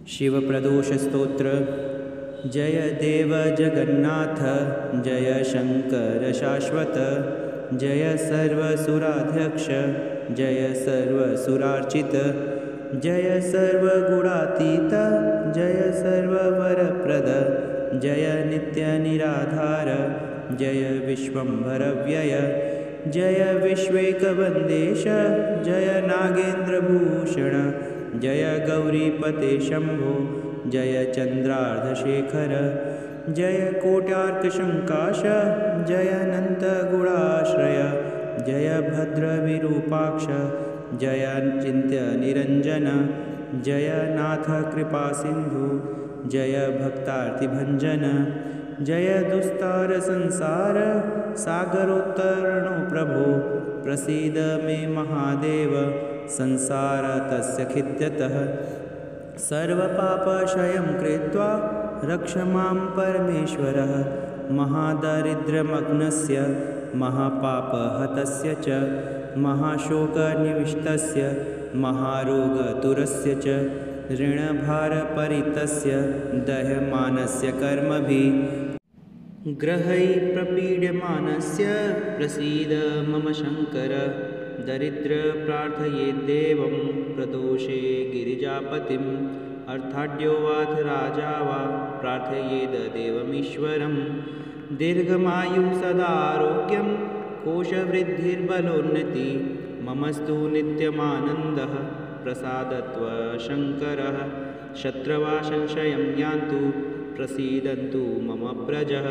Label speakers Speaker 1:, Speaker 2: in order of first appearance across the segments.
Speaker 1: शिवप्रदोषस्तोत्र। जय देव जगन्नाथ, जय शंकर शाश्वत, जय सर्वसुराध्यक्ष, जय सर्वसुरार्चित, जय सर्वगुणातीत, जय सर्ववरप्रद, जय नित्यनिराधार, जय विश्वम्भरव्यय, जय विश्वेकवन्देश, जय नागेन्द्रभूषण, जय गौरीपते शम्भो, जय चन्द्रार्धशेखर, जय कोट्यार्कशङ्काश, जय अनन्तगुणाश्रय, जय भद्रविरूपाक्ष, जय चिन्त्यनिरञ्जन, जय नाथ कृपासिन्धु, जय भक्तार्तिभञ्जन, जय दुस्तारसंसार सागरोत्तरणो प्रभो, प्रसीद मे महादेव, संसारतस्य खिद्यतः। सर्वपापक्षयं कृत्वा रक्ष मां परमेश्वरः, महादारिद्र्यमग्नस्य, महापापहतस्य च, महाशोकनिविष्टस्य, महारोगदूरस्य च, ऋणभारपरितस्य, दह्यमानस्य कर्मभिः ग्रहैः प्रपीड्यमानस्य, प्रसीद मम शङ्कर। दरिद्रप्रार्थयेद्देवं प्रदोषे गिरिजापतिम्, अर्थाढ्यो वाथ राजा वा प्रार्थयेद् देवमीश्वरम्। दीर्घमायुः सदारोग्यं, कोशवृद्धिर्बलोन्नति, ममस्तु नित्यमानन्दः प्रसादत्व शङ्करः। शत्रवः संशयं यान्तु, प्रसीदन्तु मम प्रजः,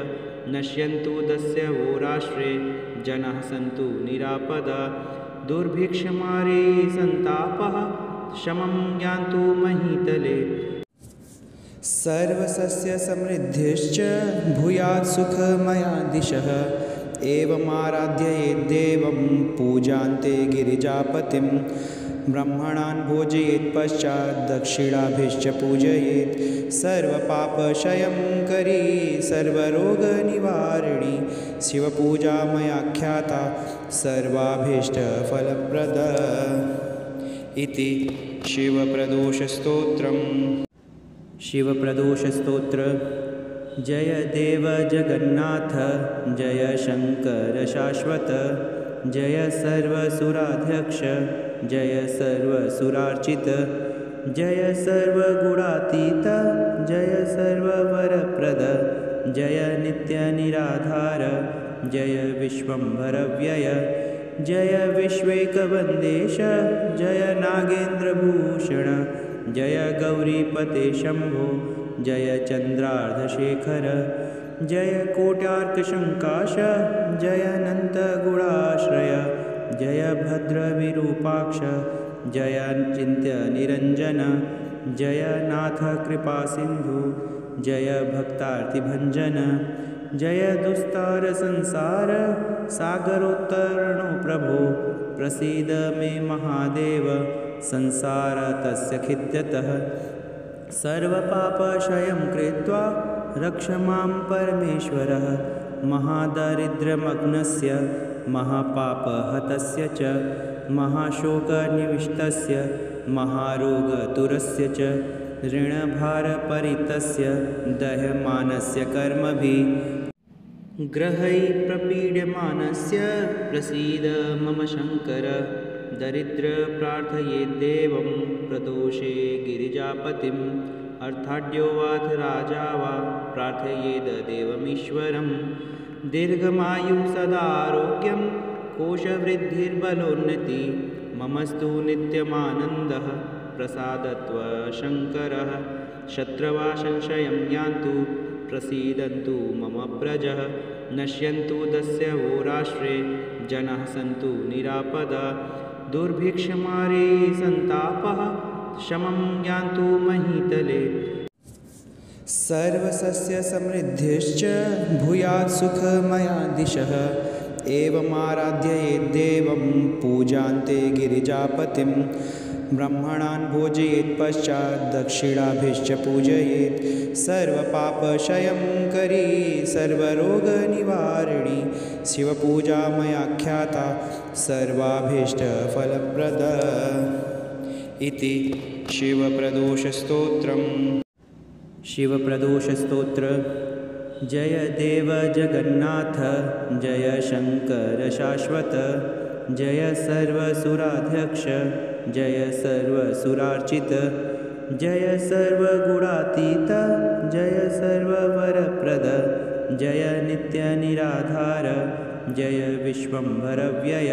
Speaker 1: नश्यन्तु दस्युवो राष्ट्रे, जनाः सन्तु निरापदा। दुर्भिक्षमारे सन्तापः, शमं यान्तु महीतले, सर्वसस्यसमृद्धिश्च भूयात् सुखमयादिशः। एवमाराधयेद्देवं पूजान्ते गिरिजापतिं, ब्राह्मणान् भोजयेत् पश्चात् दक्षिणाभिश्च पूजयेत्। सर्वपापक्षयं करी सर्वरोगनिवारिणी, शिवपूजा मया ख्याता सर्वाभीष्टफलप्रदा। इति शिवप्रदोषस्तोत्रम्। शिवप्रदोषस्तोत्र। जय देव जगन्नाथ, जय शंकर शाश्वत, जय सर्वसुराध्यक्ष, जय सर्वसुरार्चित, जय सर्वगुणातीत, जय सर्ववरप्रद, जय नित्यनिराधार, जय विश्वम्भरव्यय, जय विश्वेकवन्देश, जय नागेन्द्रभूषण, जय गौरीपते शम्भो, जय चन्द्रार्धशेखर, जय कोट्यार्कशङ्काश, जय अनन्तगुणाश्रय, जय भद्रविरूपाक्ष, जय चिन्त्यनिरञ्जन, जय नाथ कृपासिन्धु, जय भक्तार्तिभञ्जन, जय दुस्तारसंसार सागरोत्तरणो प्रभो, प्रसीद मे महादेव, संसारतस्य खिद्यतः। सर्वपापक्षयं कृत्वा रक्ष मां परमेश्वरः, महादारिद्र्यमग्नस्य, महापापहतस्य च, महाशोकनिविष्टस्य, महारोगदूरस्य च, ऋणभारपरितस्य, दह्यमानस्य कर्मभिः ग्रहैः प्रपीड्यमानस्य, प्रसीद मम शङ्कर। दरिद्रप्रार्थयेद्देवं प्रदोषे गिरिजापतिम्, अर्थाढ्यो वाथ राजा वा प्रार्थयेद् देवमीश्वरम्। दीर्घमायुः सदारोग्यं, कोशवृद्धिर्बलोन्नति, ममस्तु नित्यमानन्दः प्रसादत्व शङ्करः। शत्रवः संशयं यान्तु, प्रसीदन्तु मम प्रजः, नश्यन्तु दस्युवो राष्ट्रे, जनाः सन्तु निरापदा। दुर्भिक्षमारे सन्तापः, शमं यान्तु महीतले, सर्वसस्यसमृद्धिश्च भूयात् सुखमयादिशः। एवमाराधयेद्देवं पूजान्ते गिरिजापतिं, ब्राह्मणान् भोजयेत् पश्चात् दक्षिणाभिश्च पूजयेत्। सर्वपापक्षयं करी सर्वरोगनिवारिणी, शिवपूजा मया ख्याता सर्वाभीष्टफलप्रदा। इति शिवप्रदोषस्तोत्रम् शिवप्रदोषस्तोत्र। जय देव जगन्नाथ जय शंकर शाश्वत, जय सर्वसुराध्यक्ष जय सर्वसुरार्चित, जय सर्वगुणातीत जय सर्ववरप्रद, जय नित्यनिराधार जय विश्वम्भरव्यय,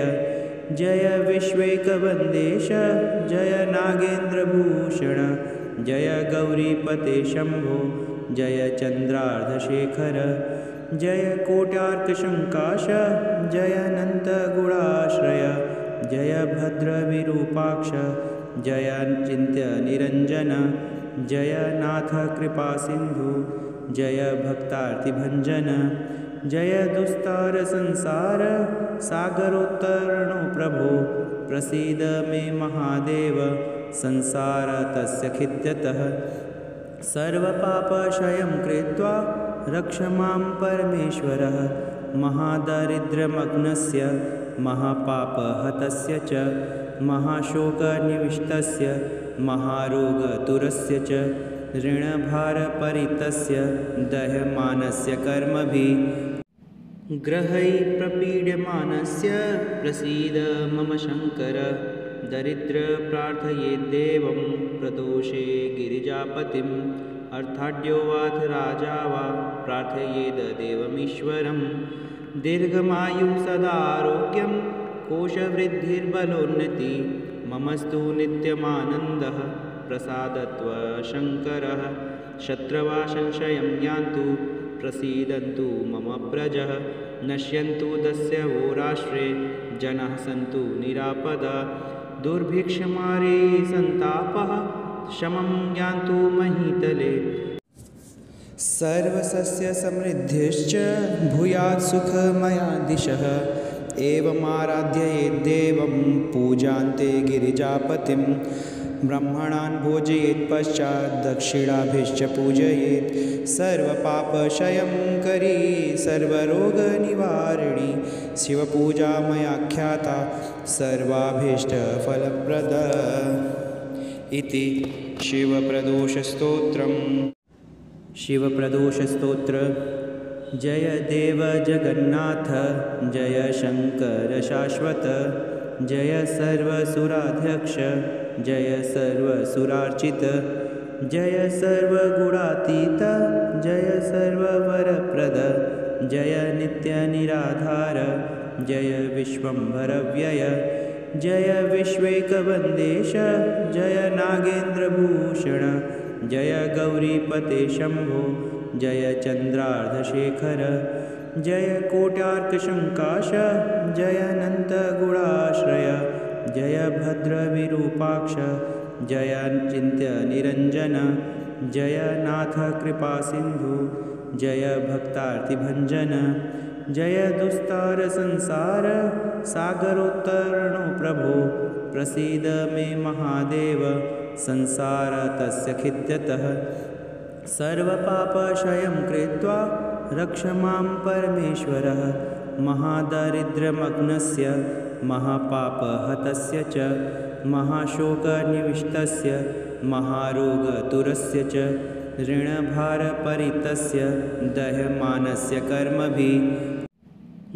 Speaker 1: जय विश्वेकवन्देश जय नागेन्द्रभूषण, जय गौरीपते शम्भो जय चन्द्रार्धशेखर, जय कोट्यार्कशङ्काश जय अनन्तगुणाश्रय, जय भद्रविरूपाक्ष जय चिन्त्यनिरञ्जन, जय नाथ कृपासिन्धु जय भक्तार्तिभञ्जन, जय दुस्तारसंसार सागरोत्तरणो प्रभो, प्रसीद मे महादेव संसारतस्य खिद्यतः, सर्वपापक्षयं कृत्वा रक्ष मां परमेश्वरः, महादारिद्र्यमग्नस्य महापापहतस्य च, महाशोकनिविष्टस्य महारोगतुरस्य च, ऋणभारपरितस्य दह्यमानस्य कर्मभिः, ग्रहैः प्रपीड्यमानस्य प्रसीद मम शङ्कर, दरिद्रप्रार्थयेद्देवं प्रदोषे गिरिजापतिम्, अर्थाढ्यो वाथ राजा वा प्रार्थयेद देवमीश्वरं, दीर्घमायुः सदारोग्यं कोशवृद्धिर्बलोन्नति, ममस्तु नित्यमानन्दः प्रसादत्व शङ्करः, शत्रवः संशयं यान्तु प्रसीदन्तु मम प्रजः, नश्यन्तु दस्युवो राष्ट्रे जनाः सन्तु निरापदा, दुर्भिक्षमारे सन्तापः शमं यान्तु महीतले, सर्वसस्यसमृद्धिश्च भूयात् सुखमयादिशः, एवमाराध्ययेद्देवं पूजान्ते गिरिजापतिं, ब्रह्मणान् भोजयेत् पश्चात् दक्षिणाभिश्च पूजयेत्, सर्वपापक्षयं करी सर्वरोगनिवारिणी, शिवपूजा मयाख्याता सर्वाभीष्टफलप्रदा इति शिवप्रदोषस्तोत्रम्। शिवप्रदोषस्तोत्र। जय देव जगन्नाथ जय शंकर शाश्वत, जय सर्वसुराध्यक्ष जय सर्वसुरार्चित, जय सर्वगुणातीत जय सर्ववरप्रद, जय नित्यनिराधार जय विश्वम्भरव्यय, जय विश्वेकवन्देश जय नागेन्द्रभूषण, जय गौरीपते शम्भो जय चन्द्रार्धशेखर, जय कोट्यार्कशङ्काश जय अनन्तगुणाश्रय, जय भद्रविरूपाक्ष जय चिन्त्यनिरञ्जन, जय नाथ कृपासिन्धु जय भक्तार्तिभञ्जन, जय दुस्तारसंसार सागरोत्तरणो प्रभो, प्रसीद मे महादेव संसारतस्य खिद्यतः, सर्वपापक्षयं कृत्वा रक्ष मां परमेश्वरः, महादारिद्र्यमग्नस्य महापापहतस्य च, महाशोकनिविष्टस्य महारोगतुरस्य च, ऋणभारपरितस्य दह्यमानस्य कर्मभिः,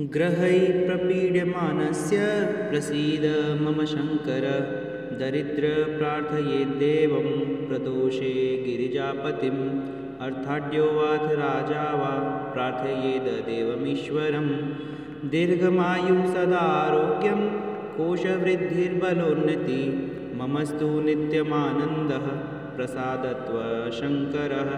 Speaker 1: ग्रहैः प्रपीड्यमानस्य प्रसीद मम शङ्कर, दरिद्रप्रार्थयेद्देवं प्रदोषे गिरिजापतिम्, अर्थाढ्यो वाथ राजा वा प्रार्थयेद देवमीश्वरं, दीर्घमायुः सदारोग्यं कोशवृद्धिर्बलोन्नति, ममस्तु नित्यमानन्दः प्रसादत्व शङ्करः,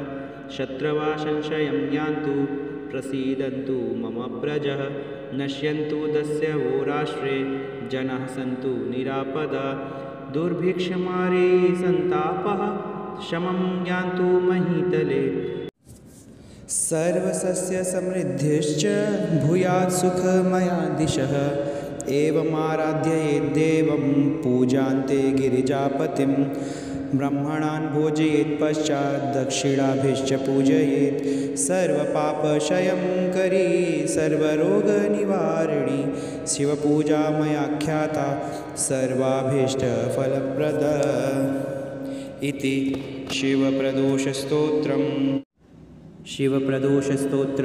Speaker 1: शत्रवः संशयं यान्तु प्रसीदन्तु मम प्रजः, नश्यन्तु दस्युवो राष्ट्रे जनाः सन्तु निरापदा, दुर्भिक्षमारे सन्तापः शमं यान्तु महीतले, सर्वसस्यसमृद्धिश्च भूयात् सुखमयादिशः, एवमाराध्ययेद्देवं पूजान्ते गिरिजापतिं, ब्रह्मणान् भोजयेत् पश्चात् दक्षिणाभिश्च पूजयेत्, सर्वपापक्षयं करी सर्वरोगनिवारिणी, शिवपूजा मयाख्याता सर्वाभीष्टफलप्रदा इति शिवप्रदोषस्तोत्रम्। शिवप्रदोषस्तोत्र।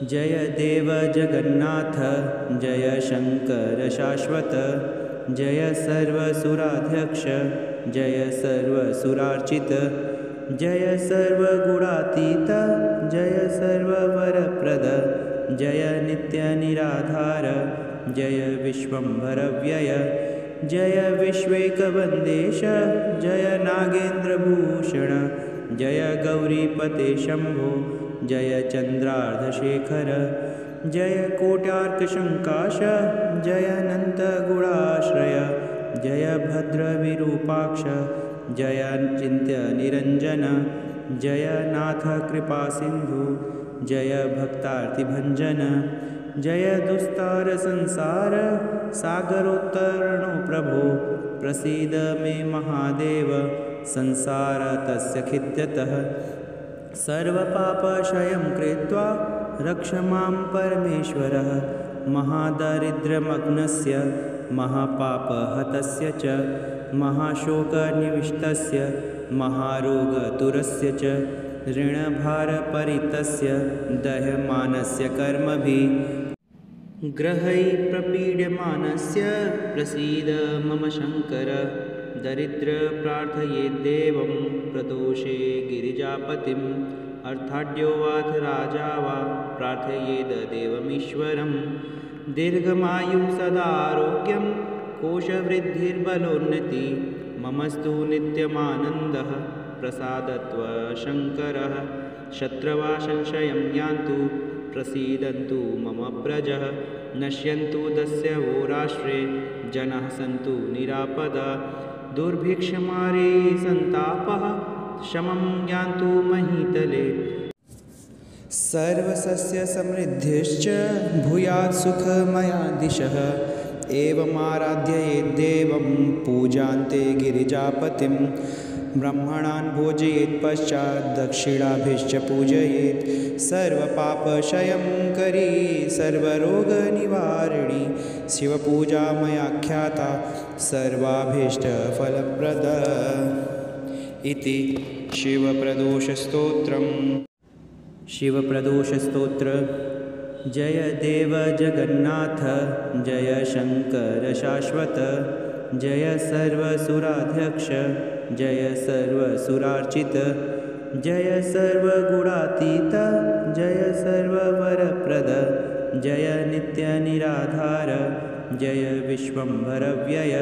Speaker 1: जय देव जगन्नाथ, जय शंकर शाश्वत, जय सर्वसुराध्यक्ष, जय सर्वसुरार्चित, जय सर्वगुणातीत, जय सर्ववरप्रद, जय नित्यनिराधार, जय विश्वम्भरव्यय, जय विश्वैकवन्देश, जय नागेन्द्रभूषण, जय गौरीपते शम्भो, जय चन्द्रार्धशेखर, जय कोट्यार्कशङ्काश, जय अनन्तगुणाश्रय, जय भद्रविरूपाक्ष, जय चिन्त्यनिरञ्जन, जय नाथ कृपासिन्धु, जय भक्तार्तिभञ्जन, जय दुस्तारसंसार सागरोत्तरणो प्रभो, प्रसीद मे महादेव, संसारतस्य खिद्यतः। सर्वपापक्षयं कृत्वा रक्ष मां परमेश्वरः, महादारिद्र्यमग्नस्य, महापापहतस्य च, महाशोकनिविष्टस्य, महारोगदूरस्य च, ऋणभारपरितस्य, दह्यमानस्य कर्मभिः ग्रहैः प्रपीड्यमानस्य, प्रसीद मम शङ्कर। दरिद्रप्रार्थयेद्देवं प्रदोषे गिरिजापतिम्, अर्थाढ्यो वाथ राजा वा प्रार्थयेद्देवमीश्वरं। दीर्घमायुः सदारोग्यं, कोशवृद्धिर्बलोन्नतिः, ममस्तु नित्यमानन्दः, प्रसादत्व शङ्करः। शत्रवः संशयं यान्तु, प्रसीदन्तु मम प्रजः, नश्यन्तु दस्युः राष्ट्रे, जनाः सन्तु निरापदाः। दुर्भिक्षमारे सन्तापः, शमं यान्तु महीतले। सर्वसस्यसमृद्धिश्च भूयात् सुखमयादिशः, एवमाराधयेद्देवं पूजान्ते गिरिजापतिं। ब्राह्मणान् भोजयेत् पश्चात् दक्षिणाभिश्च पूजयेत्, सर्वपापक्षयङ्करी सर्वरोगनिवारिणी, शिवपूजा मयाख्याता सर्वाभीष्टफलप्रदा। इति शिवप्रदोषस्तोत्रम्। शिवप्रदोषस्तोत्र। जय देव जगन्नाथ, जय शंकर शाश्वत, जय सर्वसुराध्यक्ष, जय सर्वसुरार्चित, जय सर्वगुणातीत, जय सर्ववरप्रद, जय नित्यनिराधार, जय विश्वम्भरव्यय,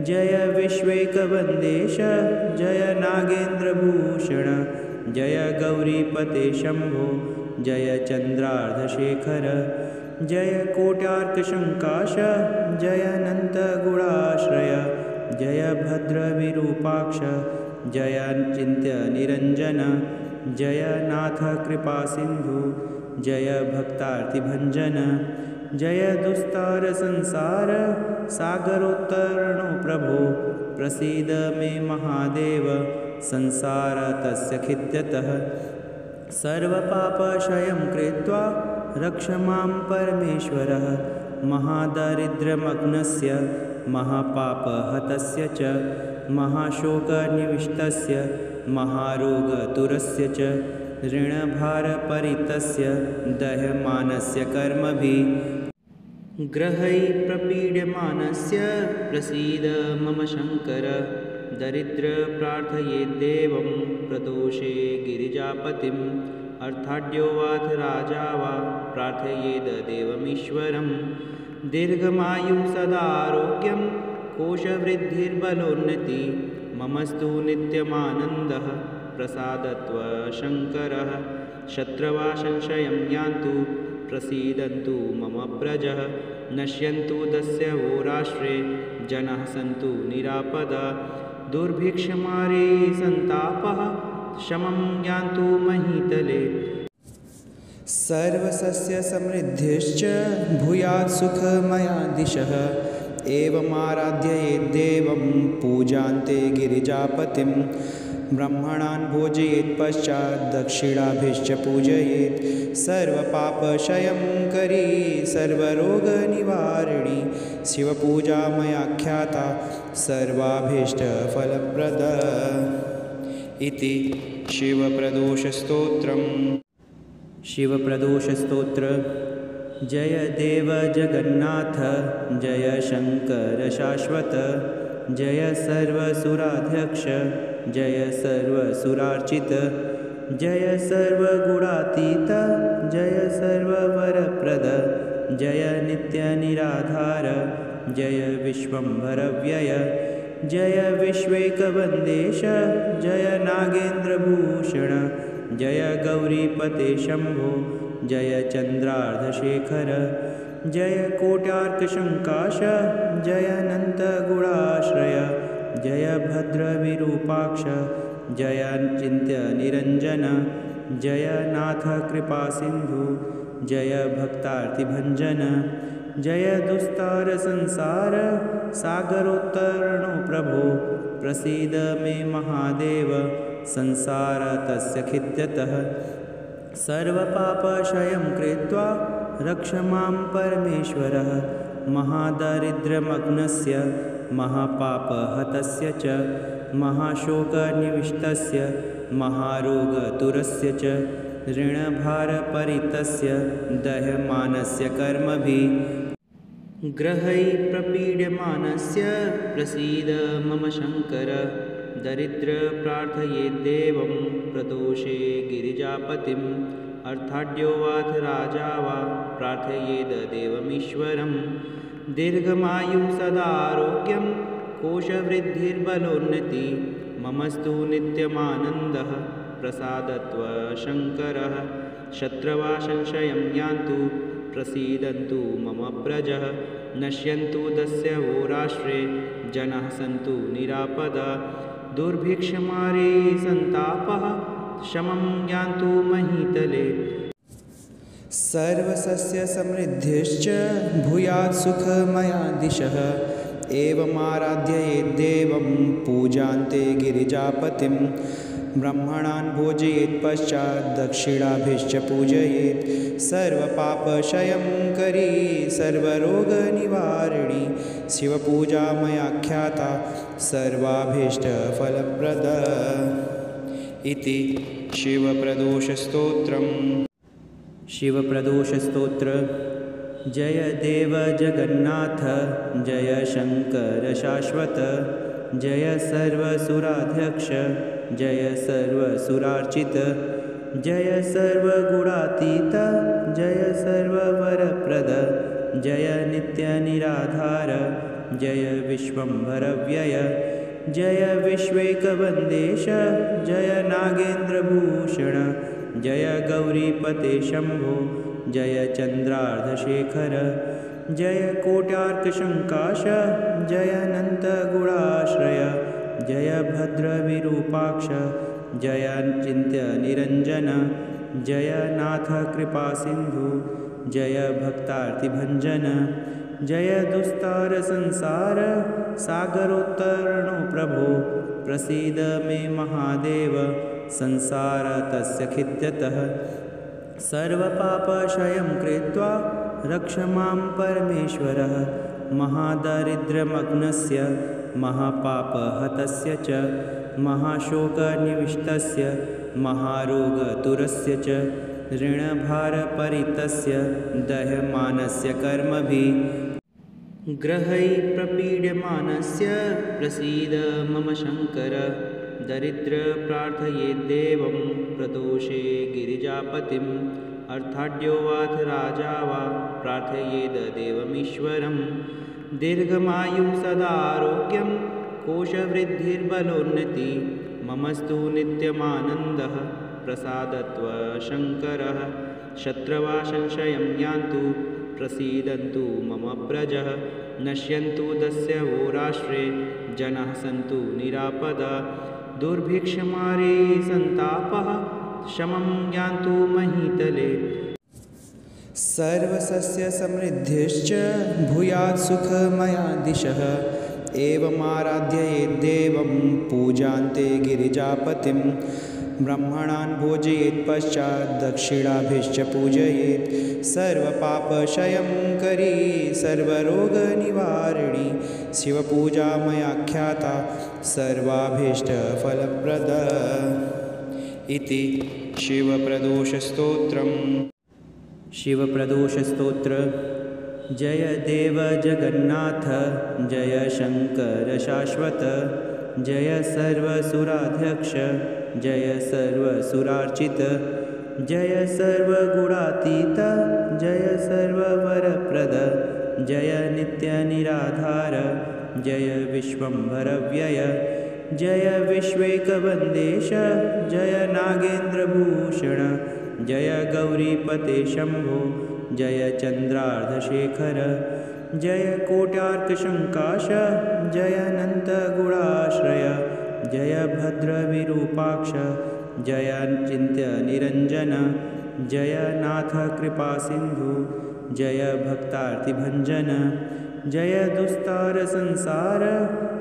Speaker 1: जय विश्वैकवन्देश, जय नागेन्द्रभूषण, जय गौरीपते शम्भो, जय चन्द्रार्धशेखर, जय कोट्यार्कशङ्काश, जय अनन्तगुणाश्रय, जय भद्रविरूपाक्ष, जय चिन्त्यनिरञ्जन, जय नाथ कृपासिन्धु, जय भक्तार्तिभञ्जन, जय दुस्तारसंसार सागरोत्तरणो प्रभो, प्रसीद मे महादेव, संसारतस्य खिद्यतः। सर्वपापक्षयं कृत्वा रक्ष मां परमेश्वरः, महादारिद्र्यमग्नस्य, महापापहतस्य च, महाशोकनिविष्टस्य, महारोगदूरस्य च, ऋणभारपरितस्य, दह्यमानस्य कर्मभिः ग्रहैः प्रपीड्यमानस्य, प्रसीद मम शङ्कर। दरिद्रप्रार्थयेद्देवं प्रदोषे गिरिजापतिम्, अर्थाढ्यो वाथ राजा वा प्रार्थयेद्देवमीश्वरं। दीर्घमायुः सदारोग्यं, कोशवृद्धिर्बलोन्नतिः, ममस्तु नित्यमानन्दः, प्रसादत्व शङ्करः। शत्रवः संशयं यान्तु, प्रसीदन्तु मम प्रजः, नश्यन्तु दस्युः राष्ट्रे, जनाः सन्तु निरापदाः। दुर्भिक्षमारे सन्तापः, शमं यान्तु महीतले। सर्वसस्यसमृद्धिश्च भूयात् सुखमयादिशः, एवमाराधयेद्देवं पूजान्ते गिरिजापतिम्। ब्राह्मणान् भोजयेत् पश्चात् दक्षिणाभिश्च पूजयेत्, सर्वपापक्षयं करी सर्वरोगनिवारिणी शिवपूजा मया ख्याता सर्वाभीष्टफलप्रद इति शिवप्रदोषस्तोत्रम्। शिवप्रदोषस्तोत्र। जय देव जगन्नाथ जय शंकर शाश्वत जय सर्वसुराध्यक्ष जय सर्वसुरार्चित जय सर्वगुणातीत जय सर्ववरप्रद जय नित्यनिराधार जय विश्वम्भरव्यय जय विश्वैकवन्देश जय नागेन्द्रभूषण जय गौरीपते शम्भो जय चन्द्रार्धशेखर जय कोट्यार्कशङ्काश जय अनन्तगुणाश्रय जय भद्रविरूपाक्ष जय चिन्त्यनिरञ्जन जय नाथ कृपासिन्धु जय भक्तार्तिभञ्जन जय दुस्तारसंसार सागरोत्तरणो प्रभो प्रसीद मे महादेव संसारतस्य खिद्यतः सर्वपापक्षयं कृत्वा रक्ष मां परमेश्वरः महादारिद्र्यमग्नस्य महापापहतस्य च महाशोकनिविष्टस्य महारोगतुरस्य च ऋणभारपरितस्य दह्यमानस्य कर्मभिः ग्रहैः प्रपीड्यमानस्य प्रसीद मम शङ्कर दरिद्रप्रार्थयेद्देवं प्रदोषे गिरिजापतिम् अर्थाढ्यो वाथ राजा वा प्रार्थयेद्देवमीश्वरं दीर्घमायुः सदारोग्यं कोशवृद्धिर्बलोन्नति ममस्तु नित्यमानन्दः प्रसादत्व शङ्करः शत्रवा संशयं यान्तु प्रसीदन्तु मम प्रजः नश्यन्तु दस्यवो राष्ट्रे जनाः सन्तु निरापदा दुर्भिक्षमारे सन्तापः शमं यान्तु महीतले सर्वसस्यसमृद्धिश्च भूयात् सुखमया दिशः एवमाराध्ययेद्देवं पूजान्ते गिरिजापतिं ब्रह्मणान् भोजयेत् पश्चात् दक्षिणाभिश्च पूजयेत् सर्वपापक्षयं करी सर्वरोगनिवारिणी शिवपूजा मया ख्याता सर्वाभीष्टफलप्रद इति शिवप्रदोषस्तोत्रम्। शिवप्रदोषस्तोत्र। जय देव जगन्नाथ जय शंकर शाश्वत जय सर्वसुराध्यक्ष जय सर्वसुरार्चित जय सर्वगुणातीत जय सर्ववरप्रद जय नित्यनिराधार जय विश्वम्भरव्यय जय विश्वैकवन्देश जय नागेन्द्रभूषण जय गौरीपते शम्भो जय चन्द्रार्धशेखर जय कोट्यार्कशङ्काश जय अनन्तगुणाश्रय जय भद्रविरूपाक्ष जय चिन्त्यनिरञ्जन जय नाथ कृपासिन्धु जय भक्तार्तिभञ्जन जय दुस्तारसंसार सागरोत्तरणो प्रभो प्रसीद मे महादेव संसारतस्य खिद्यतः सर्वपापक्षयं कृत्वा रक्ष मां परमेश्वरः महादारिद्र्यमग्नस्य महापापहतस्य च महाशोकनिविष्टस्य महारोगतुरस्य च ऋणभारपरितस्य दह्यमानस्य कर्मभिः ग्रहैः प्रपीड्यमानस्य प्रसीद मम शङ्कर दरिद्रप्रार्थयेद्देवं प्रदोषे गिरिजापतिम् अर्थाढ्यो वाथ राजा वा प्रार्थयेद्देवमीश्वरं दीर्घमायुः सदारोग्यं कोशवृद्धिर्बलोन्नति ममस्तु नित्यमानन्दः प्रसादत्व शङ्करः शत्रवा संशयं यान्तु प्रसीदन्तु मम प्रजः नश्यन्तु दस्यवो राष्ट्रे जनाः सन्तु निरापदा दुर्भिक्षमारे सन्तापः शमं यान्तु महीतले सर्वसस्यसमृद्धिश्च भूयात् सुखमया दिशः एवमाराध्ययेद्देवं पूजान्ते गिरिजापतिं ब्रह्मणान् भोजयेत् पश्चात् दक्षिणाभिश्च पूजयेत् सर्वपापक्षयं करी सर्वरोगनिवारिणी शिवपूजा मयाख्याता सर्वाभीष्टफलप्रदा इति शिवप्रदोषस्तोत्रम्। शिवप्रदोषस्तोत्र। जय देव जगन्नाथ जय शंकर शाश्वत जय सर्वसुराध्यक्ष जय सर्वसुरार्चित जय सर्वगुणातीत जय सर्ववरप्रद जय नित्यनिराधार जय विश्वम्भरव्यय जय विश्वेकवन्देश जय नागेन्द्रभूषण जय गौरीपते शम्भो जय चन्द्रार्धशेखर जय कोट्यार्कशङ्काश जय अनन्तगुणाश्रय जय भद्रविरूपाक्ष जय चिन्त्यनिरञ्जन जय नाथ कृपासिन्धु जय भक्तार्तिभञ्जन जय दुस्तारसंसार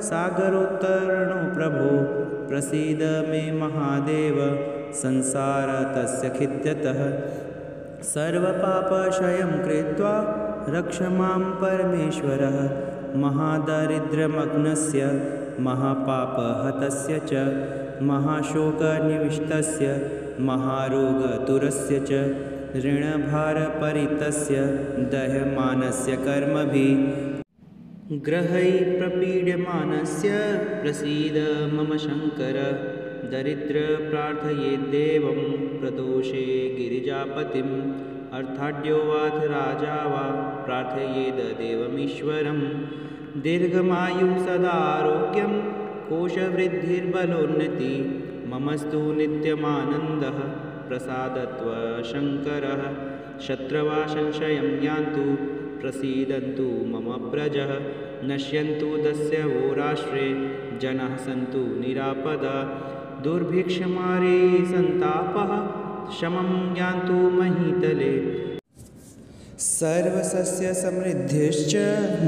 Speaker 1: सागरोत्तरणो प्रभो प्रसीद मे महादेव संसार तस्य खिद्यतः सर्वपापक्षयं कृत्वा रक्ष मां परमेश्वरः महादारिद्र्यमग्नस्य महापापहतस्य च महाशोकनिविष्टस्य महारोगतुरस्य च ऋणभारपरितस्य दह्यमानस्य कर्मभिः ग्रहैः प्रपीड्यमानस्य प्रसीद मम शङ्कर दरिद्रप्रार्थयेद्देवं प्रदोषे गिरिजापतिम् अर्थाढ्यो वाथ राजा वा प्रार्थयेदेवमीश्वरं दीर्घमायुः सदारोग्यं कोशवृद्धिर्बलोन्नति ममस्तु नित्यमानन्दः प्रसादत्व शङ्करः शत्रवा संशयं यान्तु प्रसीदन्तु मम प्रजः नश्यन्तु दस्यवो राष्ट्रे जनाः सन्तु निरापदा दुर्भिक्षमारे सन्तापः शमं यान्तु महीतले सर्वसस्यसमृद्धिश्च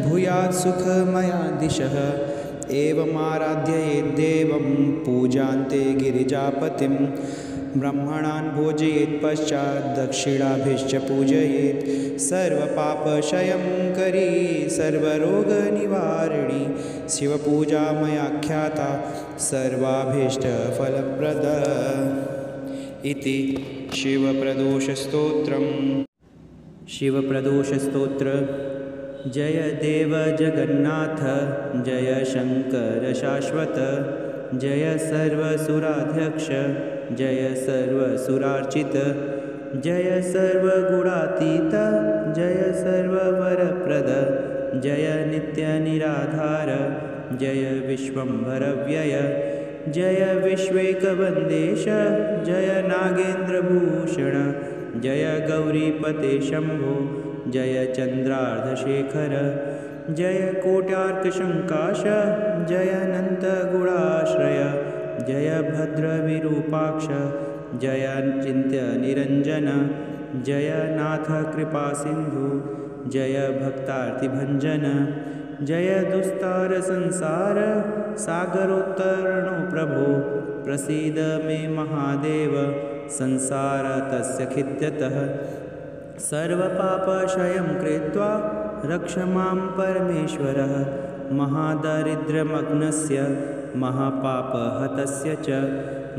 Speaker 1: भूयात् सुखमया दिशः एवमाराध्ययेद्देवं पूजान्ते गिरिजापतिं ब्रह्मणान् भोजयेत् पश्चात् दक्षिणाभिश्च पूजयेत् सर्वपापक्षयं करी सर्वरोगनिवारिणी शिवपूजा मयाख्याता सर्वाभीष्टफलप्रदा इति शिवप्रदोषस्तोत्रम्। शिवप्रदोषस्तोत्र। जय देव जगन्नाथ जय शंकर शाश्वत जय सर्वसुराध्यक्ष जय सर्वसुरार्चित जय सर्वगुणातीत जय सर्ववरप्रद जय नित्यनिराधार जय विश्वम्भरव्यय जय विश्वेकवन्देश जय नागेन्द्रभूषण जय गौरीपते शम्भो जय चन्द्रार्धशेखर जय कोट्यार्कशङ्काश जय अनन्तगुणाश्रय जय भद्रविरूपाक्ष जय चिन्त्यनिरञ्जन जय नाथ कृपासिन्धु जय भक्तार्तिभञ्जन जय दुस्तारसंसार सागरोत्तरणो प्रभो प्रसीद मे महादेव संसार तस्य खिद्यतः सर्वपापक्षयं कृत्वा रक्ष मां परमेश्वरः महादारिद्र्यमग्नस्य महापापहतस्य च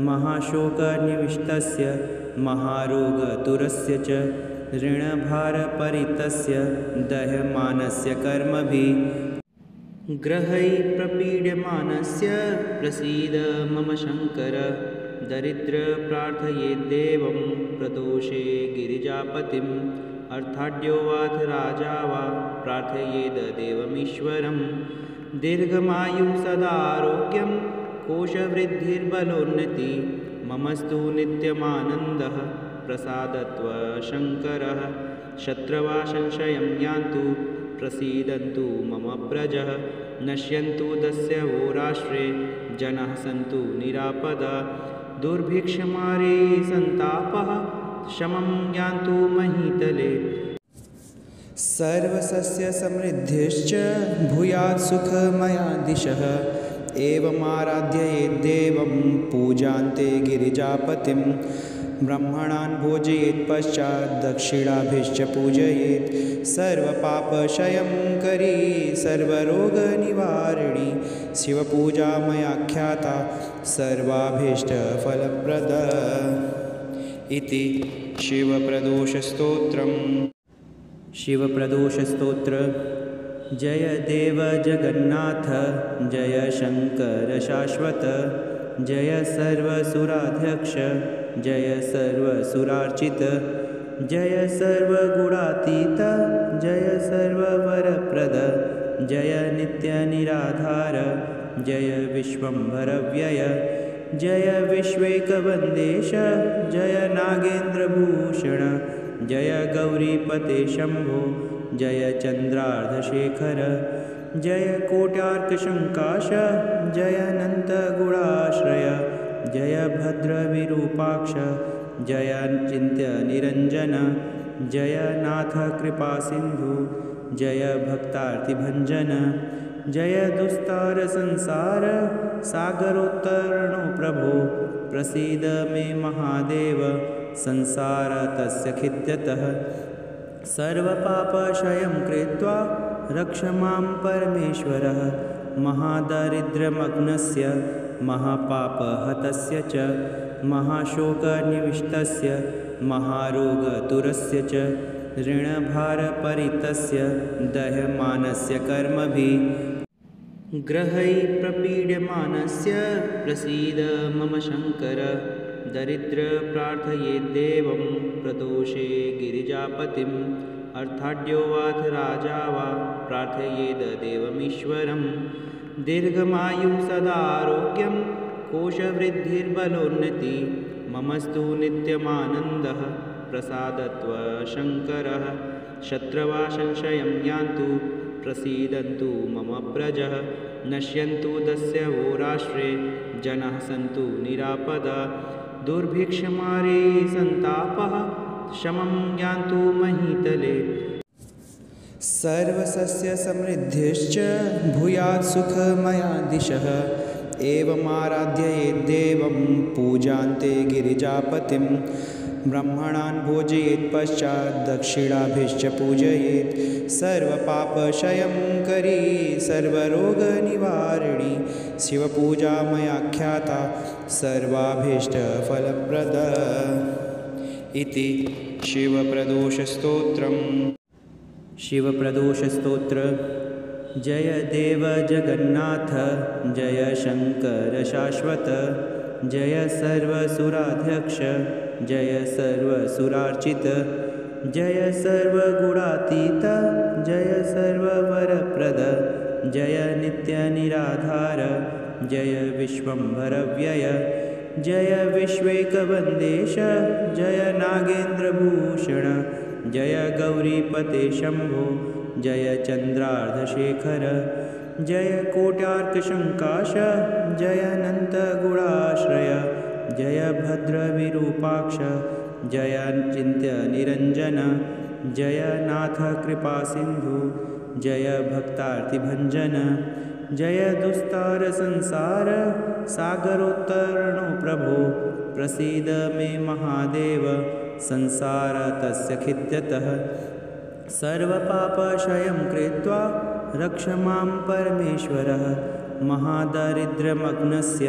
Speaker 1: महाशोकनिविष्टस्य महारोगतुरस्य च ऋणभारपरितस्य दह्यमानस्य कर्मभिः ग्रहैः प्रपीड्यमानस्य प्रसीद मम शङ्कर दरिद्रप्रार्थयेद्देवं प्रदोषे गिरिजापतिम् अर्थाढ्यो वाथ राजा वा प्रार्थयेदेवमीश्वरं दीर्घमायुः सदारोग्यं कोशवृद्धिर्बलोन्नति ममस्तु नित्यमानन्दः प्रसादत्व शङ्करः शत्रवा संशयं यान्तु प्रसीदन्तु मम प्रजः नश्यन्तु दस्यवो राष्ट्रे जनाः सन्तु निरापदा दुर्भिक्षमारे सन्तापः शमं यान्तु महीतले सर्वसस्यसमृद्धिश्च भूयात् सुखमया दिशः एवमाराध्य यद्देवं पूजान्ते गिरिजापतिं ब्रह्मणान् भोजयेत् पश्चात् दक्षिणाभिश्च पूजयेत् सर्वपापक्षयं करी सर्वरोगनिवारिणी शिवपूजा मयाख्याता सर्वाभीष्टफलप्रदा इति शिवप्रदोषस्तोत्रम्। शिवप्रदोषस्तोत्र। जय देव जगन्नाथ जय शंकर शाश्वत जय सर्वसुराध्यक्ष जय सर्वसुरार्चित जय सर्वगुणातीत जय सर्ववरप्रद जय नित्यनिराधार जय विश्वम्भरव्यय जय विश्वेकवन्देश जय नागेन्द्रभूषण जय गौरीपते शम्भो जय चन्द्रार्धशेखर जय कोट्यार्कशङ्काश जय अनन्तगुणाश्रय जय भद्रविरूपाक्ष जय चिन्त्यनिरञ्जन जय नाथ कृपासिन्धु जय भक्तार्तिभञ्जन जय दुस्तारसंसार सागरोत्तरणो प्रभो प्रसीद मे महादेव संसार तस्य खिद्यतः सर्वपापक्षयं कृत्वा रक्ष मां परमेश्वरः महादारिद्र्यमग्नस्य महापापहतस्य च महाशोकनिविष्टस्य महारोगतुरस्य च ऋणभारपरितस्य दह्यमानस्य कर्मभिः ग्रहैः प्रपीड्यमानस्य प्रसीद मम शङ्कर दरिद्रप्रार्थयेद्देवं प्रदोषे गिरिजापतिम् अर्थाढ्यो वाथ राजा वा प्रार्थयेद देवमीश्वरं दीर्घमायु सदारोग्यं कोशवृद्धिर्बलोन्नति ममस्तु नित्यमानन्दः प्रसादत्व शङ्करः शत्रवा संशयं यान्तु प्रसीदन्तु मम प्रजः नश्यन्तु दस्य वो राष्ट्रे जनाः सन्तु निरापदा दुर्भिक्षमारे सन्तापः शमं यान्तु महीतले सर्वसस्यसमृद्धिश्च भूयात् सुखमया दिशः एवमाराध्य यद्देवं पूजान्ते गिरिजापतिं ब्रह्मणान् भोजयेत् पश्चात् दक्षिणाभिश्च पूजयेत् सर्वपापक्षयं करी सर्वरोगनिवारिणी शिवपूजा मयाख्याता सर्वाभीष्टफलप्रदा इति शिवप्रदोषस्तोत्रम्। शिवप्रदोषस्तोत्र। जय देव जगन्नाथ जय शंकर शाश्वत जय सर्वसुराध्यक्ष जय सर्वसुरार्चित जय सर्वगुणातीत जय सर्ववरप्रद जय नित्यनिराधार जय विश्वम्भरव्यय जय विश्वेकवन्देश जय नागेन्द्रभूषण जय गौरीपते शम्भो जय चन्द्रार्धशेखर जय कोट्यार्कशङ्काश जय अनन्तगुणाश्रय जय भद्रविरूपाक्ष जय चिन्त्यनिरञ्जन जय नाथ कृपासिन्धु जय भक्तार्तिभञ्जन जय दुस्तारसंसार सागरोत्तरणो प्रभो प्रसीद मे महादेव संसार तस्य खिद्यतः सर्वपापक्षयं कृत्वा रक्ष मां परमेश्वरः महादारिद्र्यमग्नस्य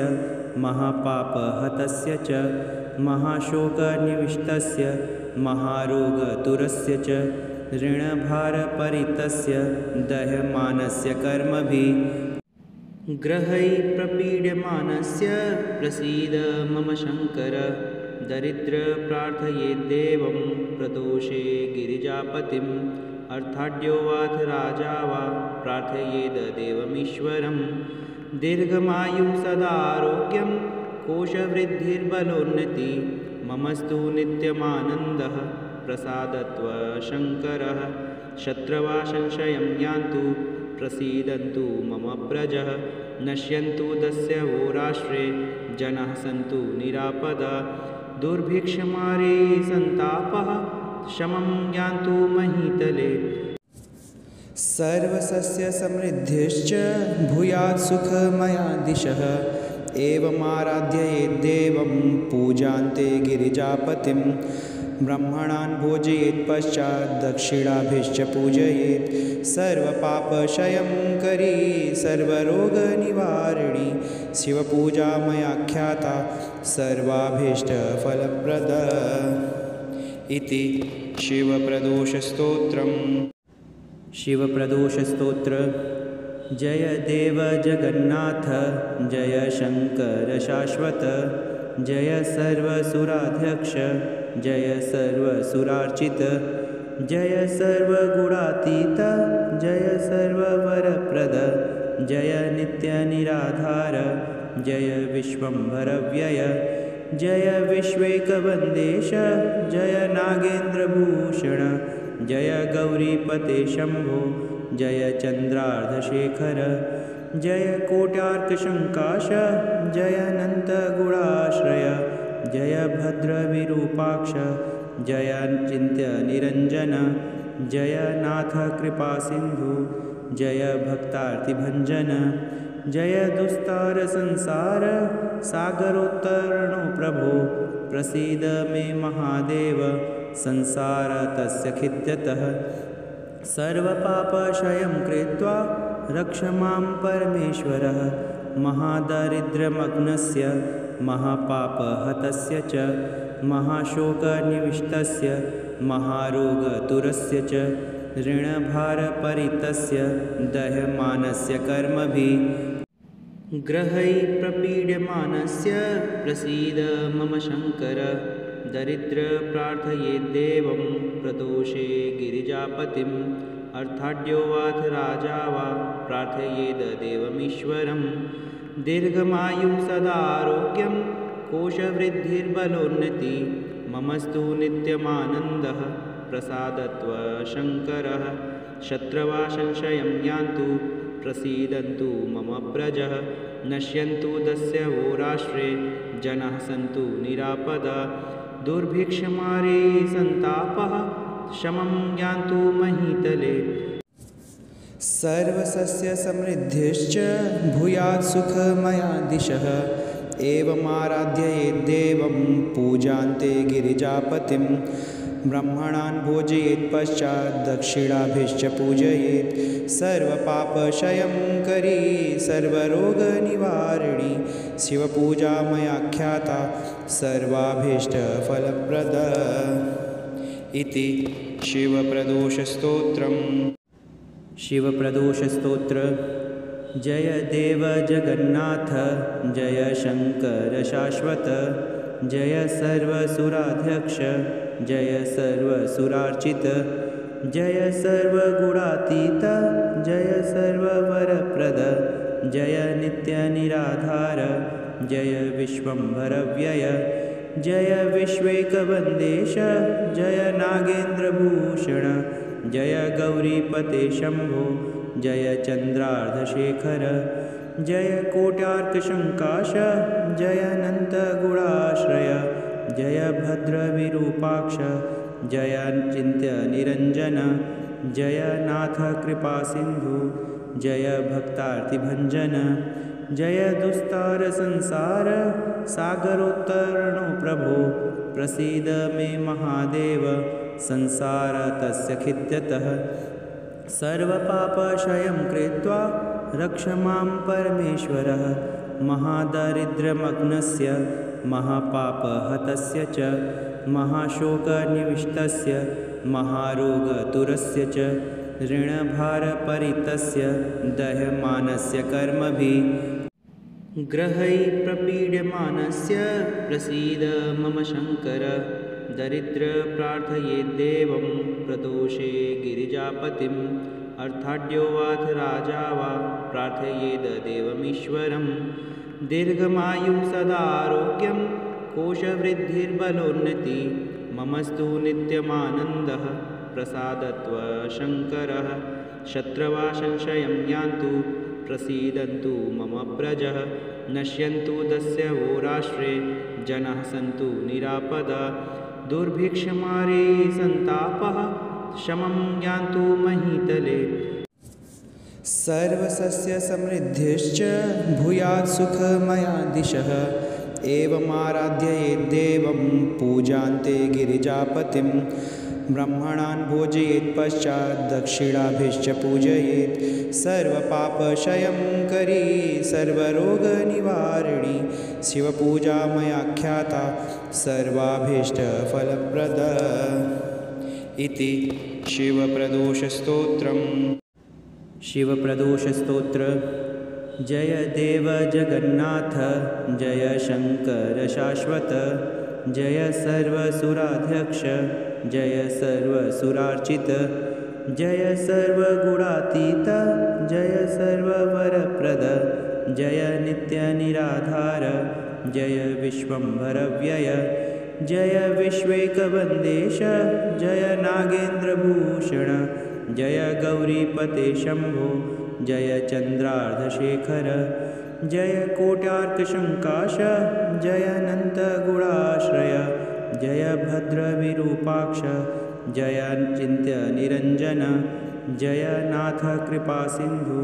Speaker 1: महापापहतस्य च महाशोकनिविष्टस्य महारोगतुरस्य च ऋणभारपरितस्य दह्यमानस्य कर्मभिः ग्रहैः प्रपीड्यमानस्य प्रसीद मम शङ्कर दरिद्रप्रार्थयेद्देवं प्रदोषे गिरिजापतिम् अर्थाढ्यो वाथ राजा वा प्रार्थयेद देवमीश्वरं दीर्घमायु सदारोग्यं कोशवृद्धिर्बलोन्नति ममस्तु नित्यमानन्दः प्रसादत्व शङ्करः शत्रवा संशयं यान्तु प्रसीदन्तु मम प्रजः नश्यन्तु दस्य वो राष्ट्रे जनाः सन्तु निरापदा दुर्भिक्षमारे सन्तापः शमं यान्तु महीतले सर्वसस्यसमृद्धिश्च भूयात् सुखमया दिशः एवमाराध्ययेद्देवं पूजान्ते गिरिजापतिं ब्रह्मणान् भोजयेत् पश्चात् दक्षिणाभिश्च पूजयेत् सर्वपापक्षयं करी सर्वरोगनिवारिणी शिवपूजा मयाख्याता सर्वाभीष्टफलप्रदा इति शिवप्रदोषस्तोत्रम्। शिवप्रदोषस्तोत्र। जय देव जगन्नाथ जय शंकर शाश्वत जय सर्वसुराध्यक्ष जय सर्वसुरार्चित जय सर्वगुणातीत जय सर्ववरप्रद जय नित्यनिराधार जय विश्वम्भरव्यय जय विश्वेकवन्देश जय नागेन्द्रभूषण जय गौरीपते शम्भो जय चन्द्रार्धशेखर जय कोट्यार्कशङ्काश जय अनन्तगुणाश्रय जय भद्रविरूपाक्ष जय चिन्त्यनिरञ्जन जय नाथ कृपासिन्धु जय भक्तार्तिभञ्जन जय दुस्तारसंसार सागरोत्तरणो प्रभो प्रसीद मे महादेव संसारतस्य खिद्यतः सर्वपापक्षयं कृत्वा रक्ष मां परमेश्वरः महादारिद्र्यमग्नस्य महापापहतस्य च महाशोकनिविष्टस्य महारोगतुरस्य च ऋणभारपरितस्य दह्यमानस्य कर्मभिः ग्रहैः प्रपीड्यमानस्य प्रसीद मम शङ्कर दरिद्रप्रार्थयेद्देवं प्रदोषे गिरिजापतिम् अर्थाढ्यो वाथ राजा वा प्रार्थयेदेवमीश्वरं दीर्घमायु सदारोग्यं कोशवृद्धिर्बलोन्नति ममस्तु नित्यमानन्दः प्रसादत्व शङ्करः शत्रवा संशयं यान्तु प्रसीदन्तु मम प्रजः नश्यन्तु दस्य होराश्रे जनाः सन्तु निरापदा दुर्भिक्षमारे सन्तापः शमं यान्तु महीतले सर्वसस्यसमृद्धिश्च भूयात् सुखमया दिशः एवमाराध्ययेद्देवं पूजान्ते गिरिजापतिं ब्रह्मणान् भोजयेत् पश्चात् दक्षिणाभिश्च पूजयेत् सर्वपापक्षयं करी सर्वरोगनिवारिणी शिवपूजा मयाख्याता सर्वाभीष्टफलप्रदा इति शिवप्रदोषस्तोत्रम्। शिवप्रदोषस्तोत्र। जय देव जगन्नाथ जय शंकर शाश्वत जय सर्वसुराध्यक्ष जय सर्वसुरार्चित जय सर्वगुणातीत जय सर्ववरप्रद जय नित्यनिराधार जय विश्वम्भरव्यय जय विश्वेकवन्देश जय नागेन्द्रभूषण जय गौरीपते शम्भो जय चन्द्रार्धशेखर जय कोट्यार्कशङ्काश जय अनन्तगुणाश्रय जय भद्रविरूपाक्ष जय चिन्त्यनिरञ्जन जय नाथ कृपासिन्धु जय भक्तार्तिभञ्जन जय दुस्तारसंसार सागरोत्तरणो प्रभो प्रसीद मे महादेव संसारतस्य खिद्यतः सर्वपापक्षयं कृत्वा रक्ष मां परमेश्वरः महादारिद्र्यमग्नस्य महापापहतस्य च महाशोकनिविष्टस्य महारोगतुरस्य च ऋणभारपरितस्य दह्यमानस्य कर्मभिः ग्रहैः प्रपीड्यमानस्य प्रसीद मम शङ्कर दरिद्रप्रार्थयेद्देवं प्रदोषे गिरिजापतिम् अर्थाढ्यो वाथ राजा वा प्रार्थयेदेवमीश्वरं दीर्घमायु सदारोग्यं कोशवृद्धिर्बलोन्नति ममस्तु नित्यमानन्दः प्रसादत्व शङ्करः शत्रवा संशयं यान्तु प्रसीदन्तु मम प्रजः नश्यन्तु दस्य होराश्रे जनाः सन्तु निरापदा दुर्भिक्षमारे सन्तापः शमं यान्तु महीतले सर्वसस्यसमृद्धिश्च भूयात् सुखमया दिशः एवमाराध्ययेद्देवं पूजान्ते गिरिजापतिं ब्रह्मणान् भोजयेत् पश्चात् दक्षिणाभिश्च पूजयेत् सर्वपापक्षयंकरी सर्वरोगनिवारिणी शिवपूजा मयाख्याता सर्वाभीष्टफलप्रदा इति शिवप्रदोषस्तोत्रम्। शिवप्रदोषस्तोत्र। जय देव जगन्नाथ जय शंकर शाश्वत जय सर्वसुराध्यक्ष जय सर्वसुरार्चित जय सर्वगुणातीत जय सर्ववरप्रद जय नित्यनिराधार जय विश्वम्भरव्यय जय विश्वेकवन्देश जय नागेन्द्रभूषण जय गौरीपते शम्भो जय चन्द्रार्धशेखर जय कोट्यार्कशङ्काश जय अनन्तगुणाश्रय जय भद्रविरूपाक्ष जय चिन्त्यनिरञ्जन जय नाथ कृपासिन्धु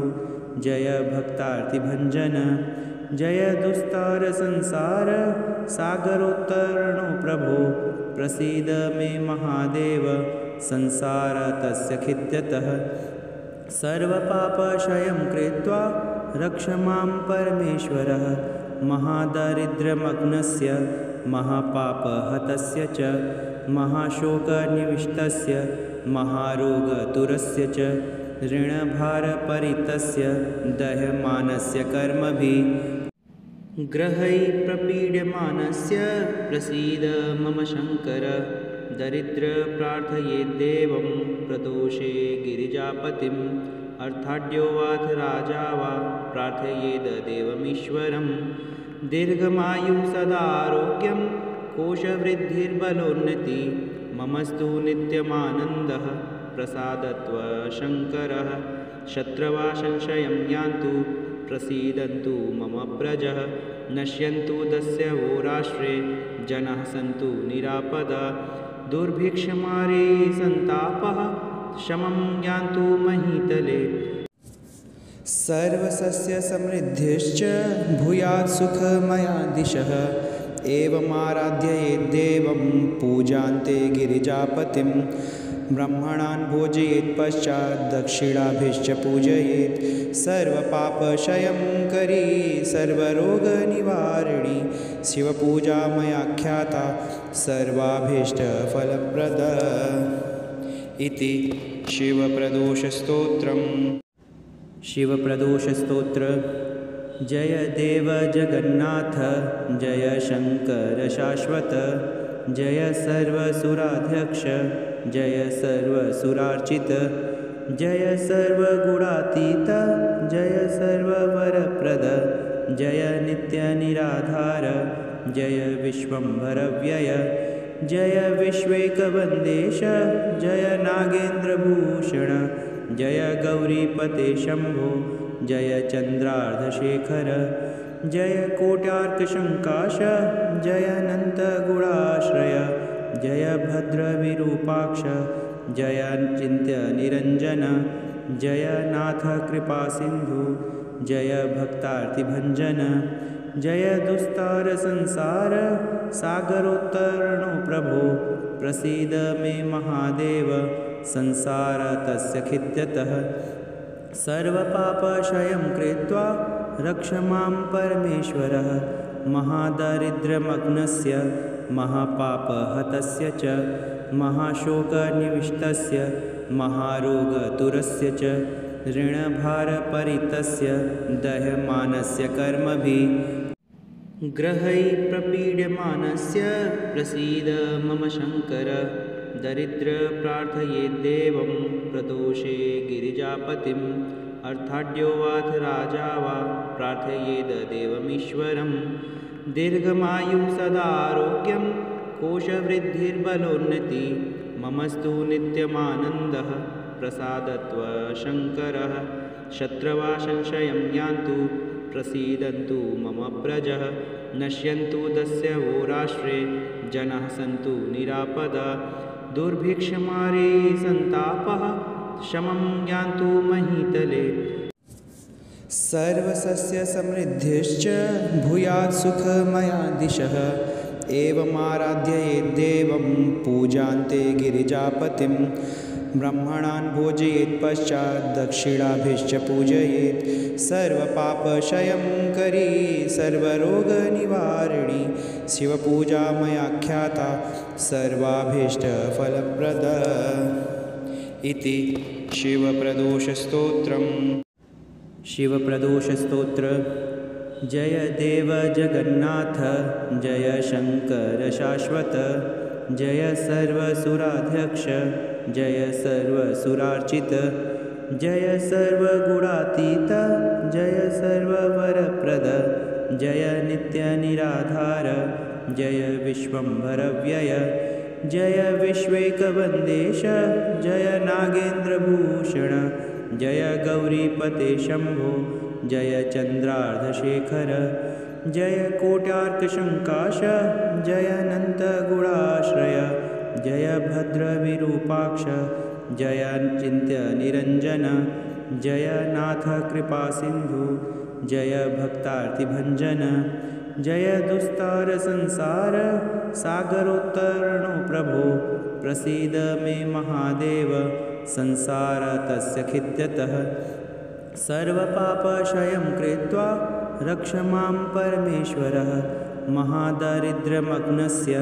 Speaker 1: जय भक्तार्तिभञ्जन जय दुस्तारसंसार सागरोत्तरणो प्रभो प्रसीद मे महादेव संसारतस्य खिद्यतः सर्वपापक्षयं कृत्वा रक्ष मां परमेश्वरः महादारिद्र्यमग्नस्य महापापहतस्य च महाशोकनिविष्टस्य महारोगतुरस्य च ऋणभारपरितस्य दह्यमानस्य कर्मभिः ग्रहैः प्रपीड्यमानस्य प्रसीद मम शङ्कर दरिद्रप्रार्थयेद्देवं प्रदोषे गिरिजापतिम् अर्थाढ्यो वाथ राजा वा प्रार्थयेदेवमीश्वरं दीर्घमायुः सदारोग्यं कोशवृद्धिर्बलोन्नति ममस्तु नित्यमानन्दः प्रसादत्व शङ्करः शत्रवः संशयं यान्तु प्रसीदन्तु मम प्रजः नश्यन्तु दस्युराश्रे जनाः सन्तु निरापदा दुर्भिक्षमारे सन्तापः शमं यान्तु महीतले सर्वसस्यसमृद्धिश्च भूयात् सुखमया दिशः एवमाराध्ययेद्देवं पूजान्ते गिरिजापतिं ब्रह्मणान् भोजयेत् पश्चात् दक्षिणाभिश्च पूजयेत् सर्वपापक्षयंकरी सर्वरोगनिवारिणी शिवपूजा मयाख्याता सर्वाभीष्टफलप्रदा इति शिवप्रदोषस्तोत्रम्। शिवप्रदोषस्तोत्र। जय देव जगन्नाथ जय शंकर शाश्वत जय सर्वसुराध्यक्ष जय सर्वसुरार्चित जय सर्वगुणातीत जय सर्ववरप्रद जय नित्यनिराधार जय विश्वम्भरव्यय जय विश्वेकवन्देश जय नागेन्द्रभूषण जय गौरीपते शम्भो जय चन्द्रार्धशेखर जय कोट्यार्कशङ्काश जय अनन्तगुणाश्रय जय भद्रविरूपाक्ष जय चिन्त्यनिरञ्जन जय नाथ कृपासिन्धु जय भक्तार्तिभञ्जन जय दुस्तारसंसार सागरोत्तरणो प्रभो प्रसीद मे महादेव संसारतस्य खिद्यतः सर्वपापक्षयं कृत्वा रक्ष मां परमेश्वरः महादारिद्र्यमग्नस्य महापापहतस्य च महाशोकनिविष्टस्य महारोगतुरस्य च ऋणभारपरितस्य दह्यमानस्य कर्मभिः ग्रहैः प्रपीड्यमानस्य प्रसीद मम शङ्कर दरिद्रप्रार्थयेद्देवं प्रदोषे गिरिजापतिम् अर्थाढ्यो वाथ राजा वा प्रार्थयेदेवमीश्वरं दीर्घमायुः सदारोग्यं कोशवृद्धिर्बलोन्नति ममस्तु नित्यमानन्दः प्रसादत्व शङ्करः शत्रवः संशयं यान्तु प्रसीदन्तु मम प्रजः नश्यन्तु दस्युराश्रे जनाः सन्तु निरापदा दुर्भिक्षमारे सन्तापः शमं यान्तु महीतले सर्वसस्य समृद्धिश्च भूयात् सुखमया दिशः एवमाराध्ययेद्देवं पूजान्ते गिरिजापतिं ब्रह्मणान् भोजयेत् पश्चात् दक्षिणाभिश्च पूजयेत् सर्वपापक्षयंकरी सर्वरोगनिवारिणी शिवपूजा मयाख्याता सर्वाभीष्टफलप्रदा इति शिवप्रदोषस्तोत्रम्। शिवप्रदोषस्तोत्र। जय देव जगन्नाथ जय शंकर शाश्वत जय सर्वसुराध्यक्ष जय सर्वसुरार्चित जय सर्वगुणातीत जय सर्ववरप्रद जय नित्यनिराधार जय विश्वम्भरव्यय जय विश्वेकवन्देश जय नागेन्द्रभूषण जय गौरीपते शम्भो जय चन्द्रार्धशेखर जय कोट्यार्कशङ्काश जय अनन्तगुणाश्रय जय भद्रविरूपाक्ष जय चिन्त्यनिरञ्जन जय नाथ कृपासिन्धु जय भक्तार्तिभञ्जन जय दुस्तारसंसार सागरोत्तरणो प्रभो प्रसीद मे महादेव संसारतस्य खिद्यतः सर्वपापक्षयं कृत्वा रक्ष मां परमेश्वरः महादारिद्र्यमग्नस्य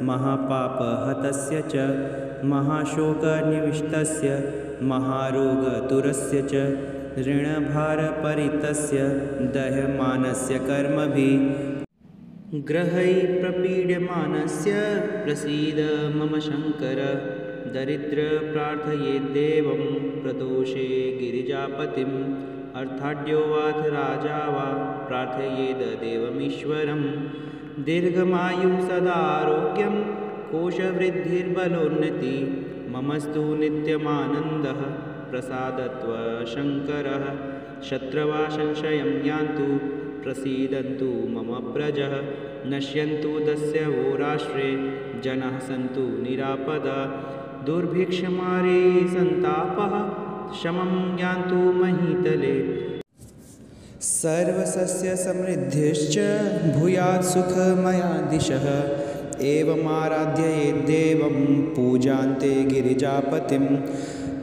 Speaker 1: महापापहतस्य च महाशोकनिविष्टस्य महारोगतुरस्य च ऋणभारपरितस्य दह्यमानस्य कर्मभिः ग्रहैः प्रपीड्यमानस्य प्रसीद मम शङ्कर दरिद्रप्रार्थयेद्देवं प्रदोषे गिरिजापतिम् अर्थाढ्यो वाथ राजा वा प्रार्थयेदेवमीश्वरं दीर्घमायुः सदारोग्यं कोशवृद्धिर्बलोन्नति ममस्तु नित्यमानन्दः प्रसादत्व शङ्करः शत्रवा संशयं यान्तु प्रसीदन्तु मम प्रजः नश्यन्तु दस्यवो राष्ट्रे जनाः सन्तु निरापदा दुर्भिक्षमारे सन्तापः शमं यान्तु महीतले सर्वसस्य समृद्धिश्च भूयात् सुखमया दिशः एवमाराध्ययेद्देवं पूजान्ते गिरिजापतिं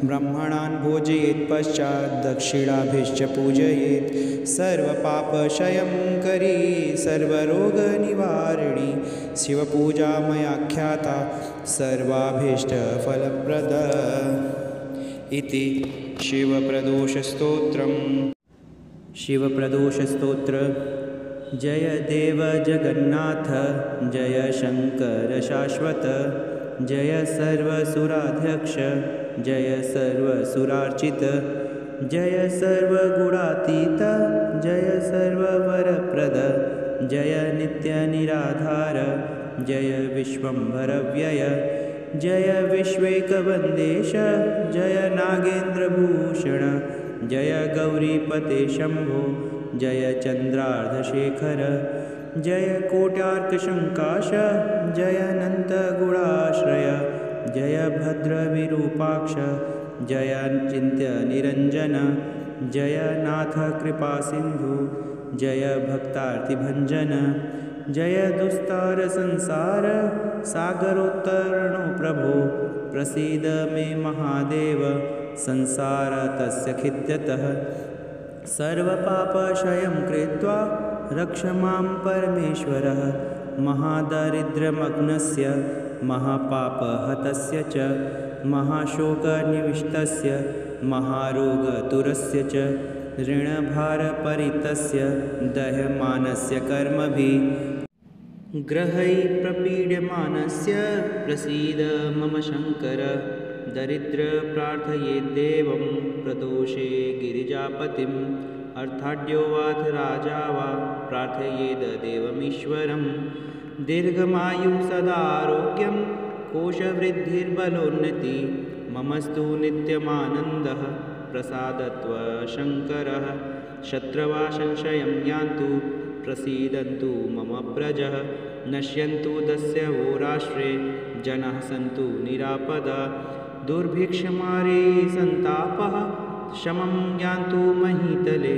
Speaker 1: ब्रह्मणान् भोजयेत् पश्चात् दक्षिणाभिश्च पूजयेत् सर्वपापक्षयंकरी सर्वरोगनिवारिणी शिवपूजा मयाख्याता सर्वाभीष्टफलप्रदा इति शिवप्रदोषस्तोत्रम्। शिवप्रदोषस्तोत्र। जय देव जगन्नाथ जय शंकर शाश्वत जय सर्वसुराध्यक्ष जय सर्वसुरार्चित जय सर्वगुणातीत जय सर्ववरप्रद जय नित्यनिराधार जय विश्वम्भरव्यय जय विश्वेकवन्देश जय नागेन्द्रभूषण जय गौरीपते शम्भो जय चन्द्रार्धशेखर जय कोट्यार्कशङ्काश जय अनन्तगुणाश्रय जय भद्रविरूपाक्ष जय चिन्त्यनिरञ्जन जय नाथ कृपासिन्धु जय भक्तार्तिभञ्जन जय दुस्तारसंसार सागरोत्तरणो प्रभो प्रसीद मे महादेव संसारतस्य खिद्यतः सर्वपापक्षयं कृत्वा रक्ष मां परमेश्वरः महादारिद्र्यमग्नस्य महापापहतस्य च महाशोकनिविष्टस्य महारोगतुरस्य च ऋणभारपरितस्य दह्यमानस्य कर्मभिः ग्रहैः प्रपीड्यमानस्य प्रसीद मम शङ्कर दरिद्रप्रार्थयेद्देवं प्रदोषे गिरिजापतिम् अर्थाढ्यो वाथ राजा वा प्रार्थयेदेवमीश्वरं दीर्घमायुः सदारोग्यं कोशवृद्धिर्बलोन्नति ममस्तु नित्यमानन्दः प्रसादत्व शङ्करः शत्रवा संशयं यान्तु प्रसीदन्तु मम प्रजः नश्यन्तु दस्यवो राष्ट्रे जनाः सन्तु निरापदा दुर्भिक्षमारे सन्तापः शमं यान्तु महीतले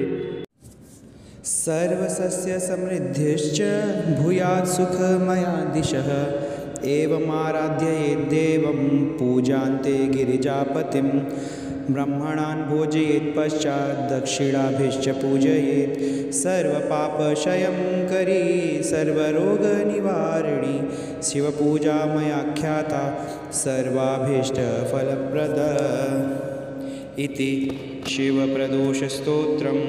Speaker 1: सर्वसस्यसमृद्धिश्च भूयात् सुखमया दिशः एवमाराध्ययेत् देवं पूजान्ते गिरिजापतिं ब्रह्मणान् भोजयेत् पश्चात् दक्षिणाभिश्च पूजयेत् सर्वपापक्षयङ्करी सर्वरोगनिवारिणी शिवपूजा मयाख्याता सर्वाभीष्टफलप्रदा इति शिवप्रदोषस्तोत्रम्।